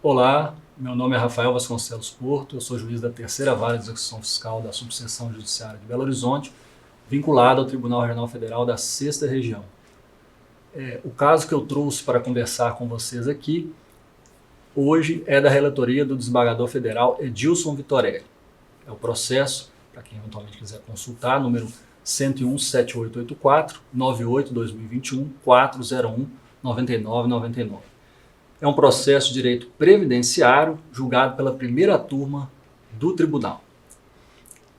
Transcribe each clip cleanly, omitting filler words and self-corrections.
Olá, meu nome é Rafael Vasconcelos Porto, eu sou juiz da Terceira Vara de Execução Fiscal da Subseção Judiciária de Belo Horizonte, vinculado ao Tribunal Regional Federal da 6ª Região. O caso que eu trouxe para conversar com vocês aqui, hoje, é da relatoria do desembargador federal Edilson Vitorelli. É o processo, para quem eventualmente quiser consultar, número 101.7884, 98-2021, 401, 9999. É um processo de direito previdenciário julgado pela primeira turma do tribunal.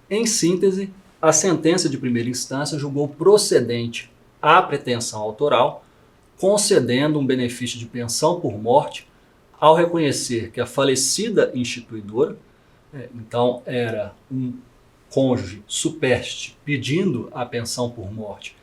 Em síntese, a sentença de primeira instância julgou procedente a pretensão autoral, concedendo um benefício de pensão por morte ao reconhecer que a falecida instituidora, então era um cônjuge supérstite pedindo a pensão por morte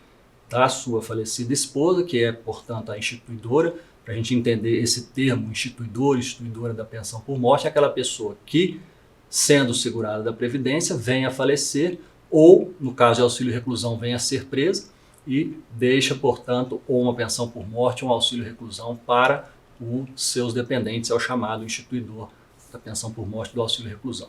da sua falecida esposa, que é, portanto, a instituidora. Para a gente entender esse termo, instituidor, instituidora da pensão por morte, é aquela pessoa que, sendo segurada da Previdência, vem a falecer ou, no caso de auxílio reclusão, vem a ser presa e deixa, portanto, ou uma pensão por morte ou um auxílio reclusão para os seus dependentes, é o chamado instituidor da pensão por morte do auxílio reclusão.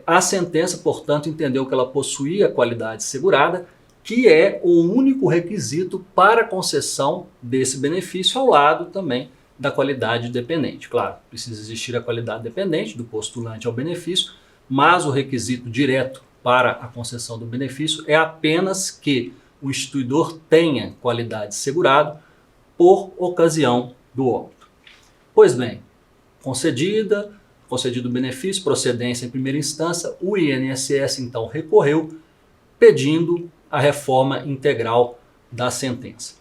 A sentença, portanto, entendeu que ela possuía qualidade segurada, que é o único requisito para a concessão desse benefício, ao lado também da qualidade dependente. Claro, precisa existir a qualidade dependente do postulante ao benefício, mas o requisito direto para a concessão do benefício é apenas que o instituidor tenha qualidade segurada por ocasião do óbito. Pois bem, concedido o benefício, procedência em primeira instância, o INSS então recorreu pedindo a reforma integral da sentença.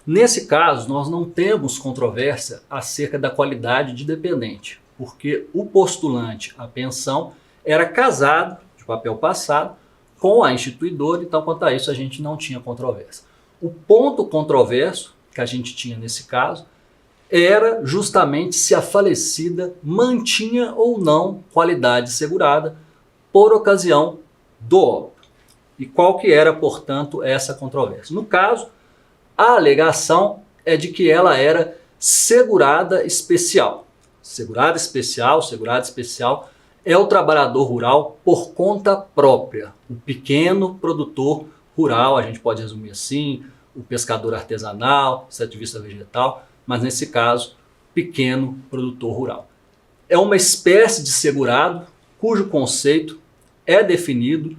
Nesse caso, nós não temos controvérsia acerca da qualidade de dependente, porque o postulante à pensão era casado, de papel passado, com a instituidora, então quanto a isso a gente não tinha controvérsia. O ponto controverso que a gente tinha nesse caso era justamente se a falecida mantinha ou não qualidade segurada por ocasião do óbito. E qual que era, portanto, essa controvérsia? No caso, a alegação é de que ela era segurada especial. Segurada especial é o trabalhador rural por conta própria, o pequeno produtor rural, a gente pode resumir assim, o pescador artesanal, extrativista vegetal, mas nesse caso, pequeno produtor rural. É uma espécie de segurado cujo conceito é definido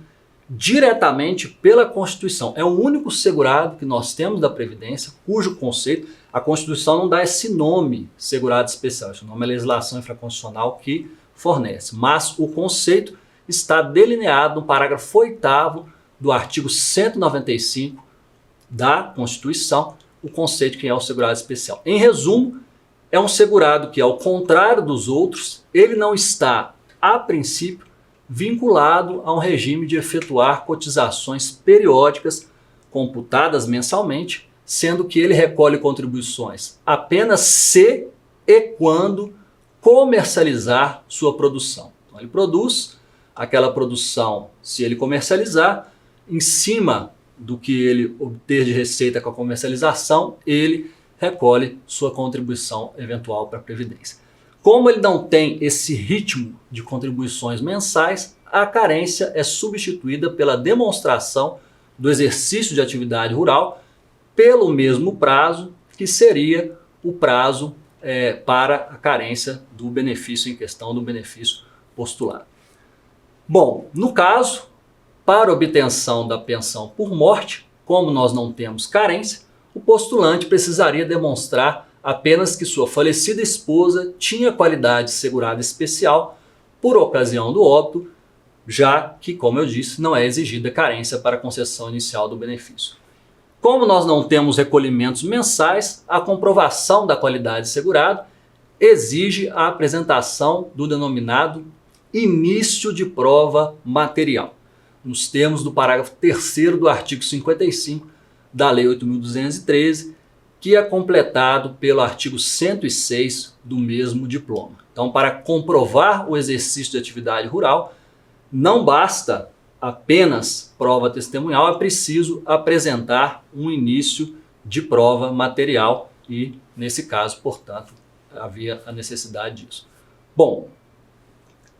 diretamente pela Constituição. É o único segurado que nós temos da Previdência, cujo conceito, a Constituição não dá esse nome, segurado especial, esse nome é a legislação infraconstitucional que fornece, mas o conceito está delineado no parágrafo 8º do artigo 195 da Constituição, o conceito que é o segurado especial. Em resumo, é um segurado que, ao contrário dos outros, ele não está, a princípio, vinculado a um regime de efetuar cotizações periódicas computadas mensalmente, sendo que ele recolhe contribuições apenas se e quando comercializar sua produção. Então, ele produz aquela produção, se ele comercializar, em cima do que ele obter de receita com a comercialização, ele recolhe sua contribuição eventual para a Previdência. Como ele não tem esse ritmo de contribuições mensais, a carência é substituída pela demonstração do exercício de atividade rural pelo mesmo prazo que seria o prazo para a carência do benefício em questão, do benefício postulado. Bom, no caso, para obtenção da pensão por morte, como nós não temos carência, o postulante precisaria demonstrar apenas que sua falecida esposa tinha qualidade segurada especial por ocasião do óbito, já que, como eu disse, não é exigida carência para a concessão inicial do benefício. Como nós não temos recolhimentos mensais, a comprovação da qualidade segurada exige a apresentação do denominado início de prova material, nos termos do parágrafo 3º do artigo 55 da Lei 8.213, que é completado pelo artigo 106 do mesmo diploma. Então, para comprovar o exercício de atividade rural, não basta apenas prova testemunhal, é preciso apresentar um início de prova material e, nesse caso, portanto, havia a necessidade disso. Bom,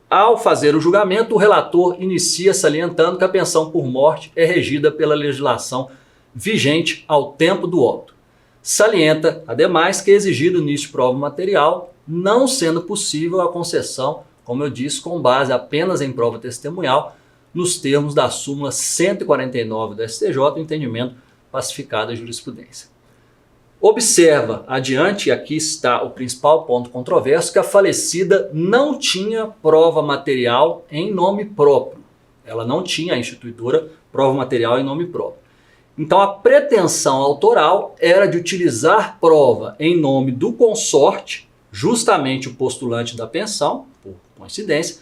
ao fazer o julgamento, o relator inicia salientando que a pensão por morte é regida pela legislação vigente ao tempo do óbito. Salienta, ademais, que é exigido início de prova material, não sendo possível a concessão, como eu disse, com base apenas em prova testemunhal, nos termos da súmula 149 do STJ, o entendimento pacificado da jurisprudência. Observa adiante, e aqui está o principal ponto controverso, que a falecida não tinha prova material em nome próprio. Ela não tinha, a instituidora, prova material em nome próprio. Então a pretensão autoral era de utilizar prova em nome do consorte, justamente o postulante da pensão, por coincidência,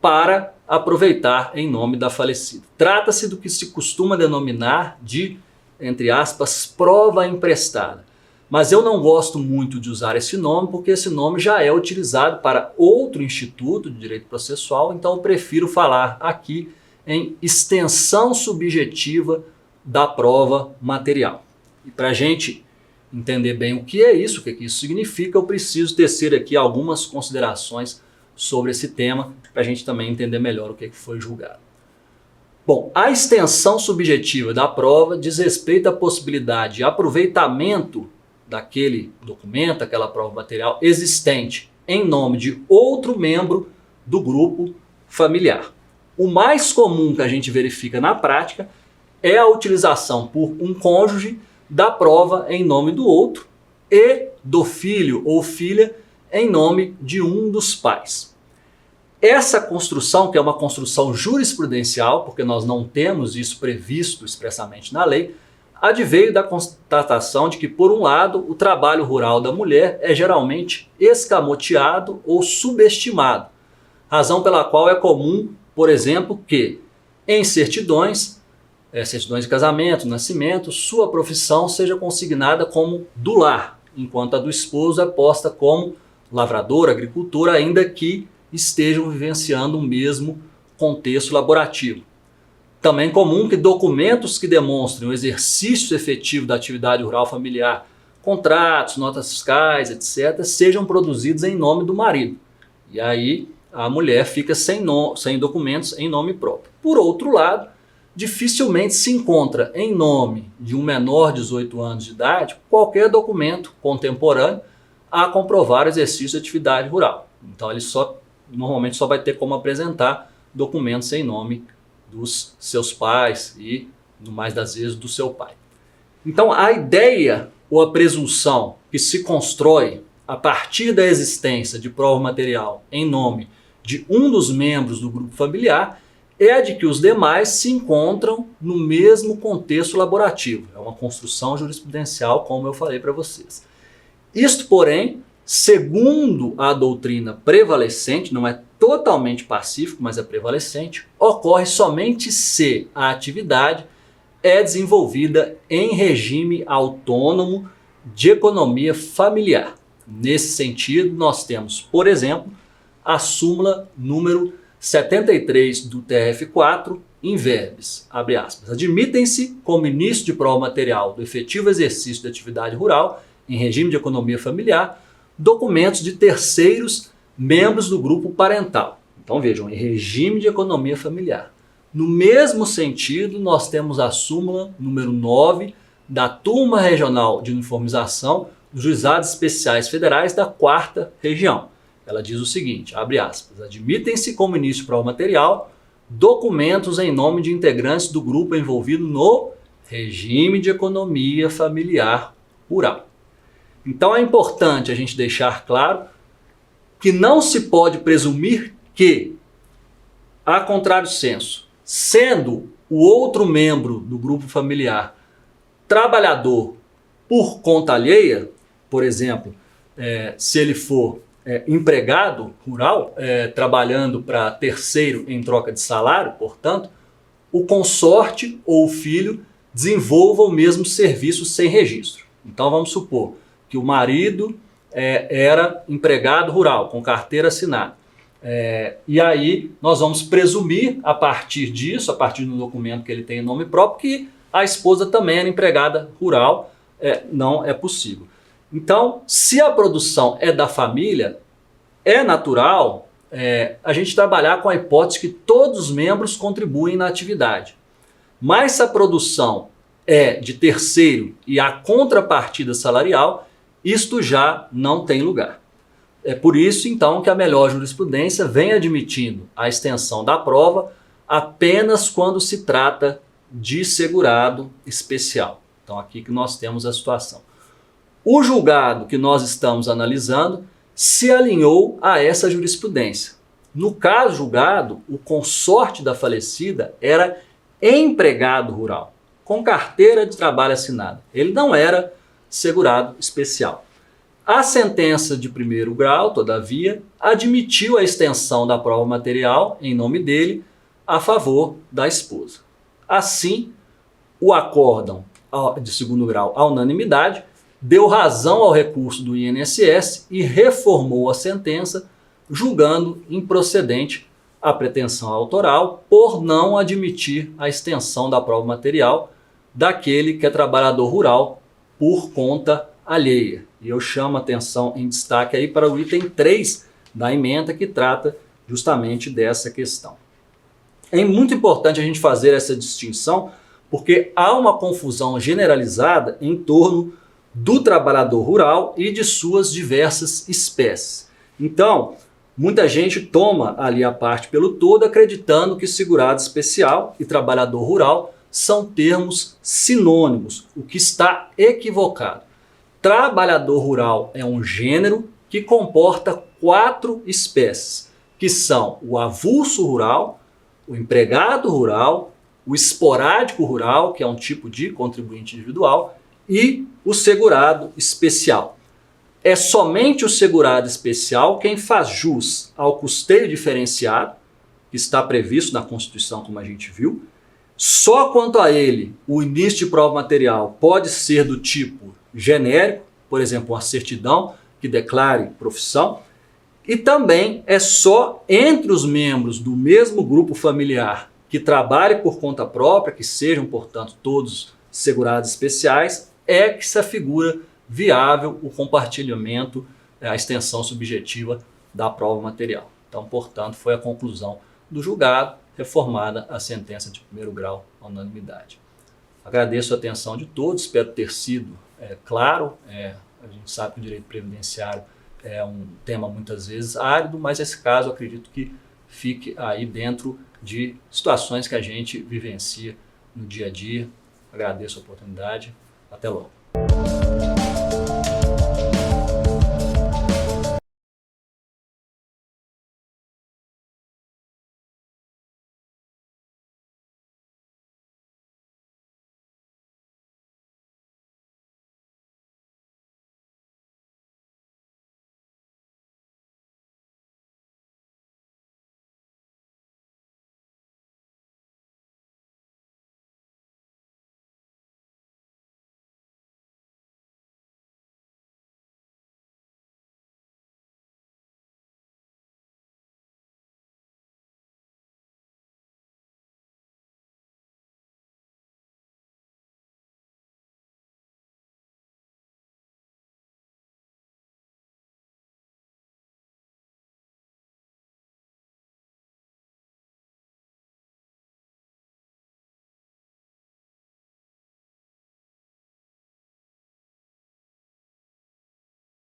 para aproveitar em nome da falecida. Trata-se do que se costuma denominar de, entre aspas, prova emprestada. Mas eu não gosto muito de usar esse nome, porque esse nome já é utilizado para outro instituto de direito processual, então eu prefiro falar aqui em extensão subjetiva da prova material. E para a gente entender bem o que é isso, o que isso significa, eu preciso tecer aqui algumas considerações sobre esse tema, para a gente também entender melhor o que foi julgado. Bom, a extensão subjetiva da prova diz respeito à possibilidade de aproveitamento daquele documento, aquela prova material existente em nome de outro membro do grupo familiar. O mais comum que a gente verifica na prática é a utilização por um cônjuge da prova em nome do outro e do filho ou filha em nome de um dos pais. Essa construção, que é uma construção jurisprudencial, porque nós não temos isso previsto expressamente na lei, adveio da constatação de que, por um lado, o trabalho rural da mulher é geralmente escamoteado ou subestimado, razão pela qual é comum, por exemplo, que em certidões de casamento, nascimento, sua profissão seja consignada como do lar, enquanto a do esposo é posta como lavrador, agricultor, ainda que estejam vivenciando o mesmo contexto laborativo. Também comum que documentos que demonstrem o exercício efetivo da atividade rural familiar, contratos, notas fiscais, etc., sejam produzidos em nome do marido. E aí a mulher fica sem documentos em nome próprio. Por outro lado, dificilmente se encontra em nome de um menor de 18 anos de idade qualquer documento contemporâneo a comprovar o exercício de atividade rural. Então ele normalmente só vai ter como apresentar documentos em nome dos seus pais e, no mais das vezes, do seu pai. Então a ideia ou a presunção que se constrói a partir da existência de prova material em nome de um dos membros do grupo familiar é a de que os demais se encontram no mesmo contexto laborativo. É uma construção jurisprudencial, como eu falei para vocês. Isto, porém, segundo a doutrina prevalecente, não é totalmente pacífico, mas é prevalecente, ocorre somente se a atividade é desenvolvida em regime autônomo de economia familiar. Nesse sentido, nós temos, por exemplo, a súmula número 73 do TRF4, in verbis, abre aspas, admitem-se como início de prova material do efetivo exercício da atividade rural em regime de economia familiar, documentos de terceiros membros do grupo parental. Então vejam, em regime de economia familiar. No mesmo sentido, nós temos a súmula número 9 da Turma Regional de Uniformização dos Juizados Especiais Federais da 4ª Região. Ela diz o seguinte, abre aspas, admitem-se como início de prova material documentos em nome de integrantes do grupo envolvido no regime de economia familiar rural. Então é importante a gente deixar claro que não se pode presumir que, a contrário senso, sendo o outro membro do grupo familiar trabalhador por conta alheia, por exemplo, se ele for empregado rural, trabalhando para terceiro em troca de salário, portanto, o consorte ou o filho desenvolva o mesmo serviço sem registro. Então vamos supor que o marido era empregado rural, com carteira assinada. E aí nós vamos presumir a partir disso, a partir do documento que ele tem em nome próprio, que a esposa também era empregada rural. Não é possível. Então, se a produção é da família, é natural a gente trabalhar com a hipótese que todos os membros contribuem na atividade. Mas se a produção é de terceiro e há contrapartida salarial, isto já não tem lugar. É por isso, então, que a melhor jurisprudência vem admitindo a extensão da prova apenas quando se trata de segurado especial. Então, aqui que nós temos a situação. O julgado que nós estamos analisando se alinhou a essa jurisprudência. No caso julgado, o consorte da falecida era empregado rural, com carteira de trabalho assinada. Ele não era segurado especial. A sentença de primeiro grau, todavia, admitiu a extensão da prova material em nome dele a favor da esposa. Assim, o acórdão de segundo grau, à unanimidade, deu razão ao recurso do INSS e reformou a sentença, julgando improcedente a pretensão autoral por não admitir a extensão da prova material daquele que é trabalhador rural por conta alheia. E eu chamo a atenção em destaque aí para o item 3 da emenda, que trata justamente dessa questão. É muito importante a gente fazer essa distinção, porque há uma confusão generalizada em torno do trabalhador rural e de suas diversas espécies. Então, muita gente toma ali a parte pelo todo, acreditando que segurado especial e trabalhador rural são termos sinônimos, o que está equivocado. Trabalhador rural é um gênero que comporta 4 espécies, que são o avulso rural, o empregado rural, o esporádico rural, que é um tipo de contribuinte individual, e o segurado especial. É somente o segurado especial quem faz jus ao custeio diferenciado, que está previsto na Constituição, como a gente viu. Só quanto a ele, o início de prova material pode ser do tipo genérico, por exemplo, uma certidão que declare profissão, e também é só entre os membros do mesmo grupo familiar que trabalhe por conta própria, que sejam, portanto, todos segurados especiais, é que se afigura viável o compartilhamento, a extensão subjetiva da prova material. Então, portanto, foi a conclusão do julgado, reformada a sentença de primeiro grau à unanimidade. Agradeço a atenção de todos, espero ter sido claro. A gente sabe que o direito previdenciário é um tema muitas vezes árido, mas esse caso eu acredito que fique aí dentro de situações que a gente vivencia no dia a dia. Agradeço a oportunidade. Até logo.